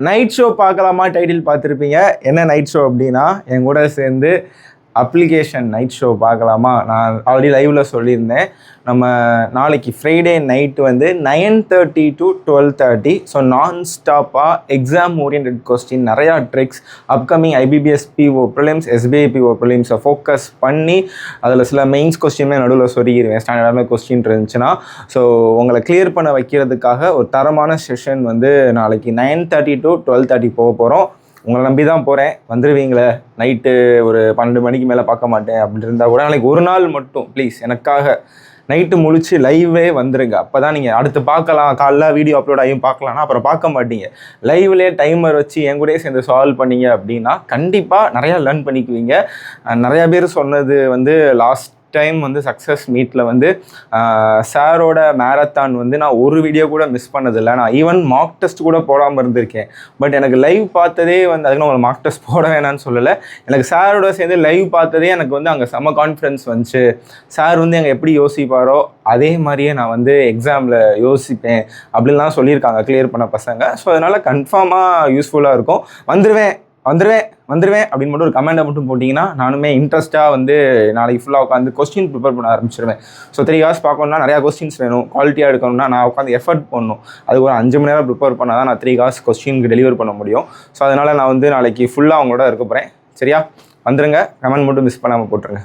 Night show பார்க்கலாமா title பார்த்துருப்பீங்க. என்ன நைட் ஷோ அப்படின்னா, என் கூட சேர்ந்து அப்ளிகேஷன் நைட் ஷோ பார்க்கலாமா. நான் ஆல்ரெடி லைவில் சொல்லியிருந்தேன். நம்ம நாளைக்கு ஃப்ரைடே நைட்டு வந்து 9:30 to 12:30. ஸோ நான் ஸ்டாப்பாக எக்ஸாம் ஓரியன்ட் கொஸ்டின் நிறையா tricks, upcoming IBPS PO prelims, SBI PO ப்ரிலிம்ஸை ஃபோக்கஸ் பண்ணி அதில் சில மெயின்ஸ் கொஸ்டின்மே நடுவில் சொல்லிடுவேன். ஸ்டாண்டர்டான கொஸ்டின் இருந்துச்சுன்னா ஸோ உங்களை கிளியர் பண்ண வைக்கிறதுக்காக ஒரு தரமான செஷன் வந்து நாளைக்கு 9:30 to 12:30 போக போகிறோம். உங்களை நம்பி தான் போகிறேன். வந்துடுவீங்களே, நைட்டு ஒரு 12 மணிக்கு மேலே பார்க்க மாட்டேன் அப்படின்னு இருந்தால் கூட நாளைக்கு ஒரு நாள் மட்டும் ப்ளீஸ் எனக்காக நைட்டு முழிச்சு லைவே வந்துருங்க. அப்போ தான் நீங்கள் அடுத்து பார்க்கலாம், காலைல வீடியோ அப்லோட் ஆகியும் பார்க்கலான்னா அப்புறம் பார்க்க மாட்டீங்க. லைவ்லேயே டைமர் வச்சு என் கூடயே சேர்ந்து சால்வ் பண்ணீங்க அப்படின்னா கண்டிப்பாக நிறையா லேர்ன் பண்ணிக்குவீங்க. நிறையா பேர் சொன்னது வந்து லாஸ்ட் டைம் வந்து சக்ஸஸ் மீட்டில் வந்து சாரோட மேரத்தான் வந்து நான் ஒரு வீடியோ கூட மிஸ் பண்ணதில்லை. நான் ஈவன் மார்க் டெஸ்ட் கூட போடாமல் இருந்திருக்கேன். பட் எனக்கு லைவ் பார்த்ததே வந்து அதுக்கு நான் மார்க் டெஸ்ட் போட வேணான்னு சொல்லலை. எனக்கு சாரோட சேர்ந்து லைவ் பார்த்ததே எனக்கு வந்து அங்கே செம்ம கான்ஃபிடன்ஸ் வந்துச்சு. சார் வந்து எங்கள் எப்படி யோசிப்பாரோ அதே மாதிரியே நான் வந்து எக்ஸாமில் யோசிப்பேன் அப்படின்லாம் சொல்லியிருக்காங்க கிளியர் பண்ண பசங்க. ஸோ அதனால் கன்ஃபார்மாக யூஸ்ஃபுல்லாக இருக்கும். வந்துடுவேன் அப்படின்னு மட்டும் ஒரு கமெண்டை மட்டும் போட்டிங்கன்னா நானுமே இன்ட்ரெஸ்ட்டாக வந்து நாளைக்கு ஃபுல்லாக உட்காந்து கொஸ்டின் ப்ரிப்பேர் பண்ண ஆரம்பிச்சிடுவேன். ஸோ 3 hours பார்க்கணுன்னா நிறையா கொஸ்டின்ஸ் வேணும், குவாலிட்டியாக எடுக்கணும்னா நான் உட்காந்து எஃபர்ட் பண்ணணும். அதுக்கு ஒரு 5 மணி நேரம் ப்ரிப்பேர் பண்ணால் தான் நான் 3 hours கொஸ்டினுக்கு டெலிவர் பண்ண முடியும். ஸோ அதனால் நான் வந்து நாளைக்கு ஃபுல்லாக அவங்களோட இருக்க போகிறேன். சரியா, வந்துடுங்க. கமெண்ட் மட்டும் மிஸ் பண்ணாமல் போட்டுருங்க.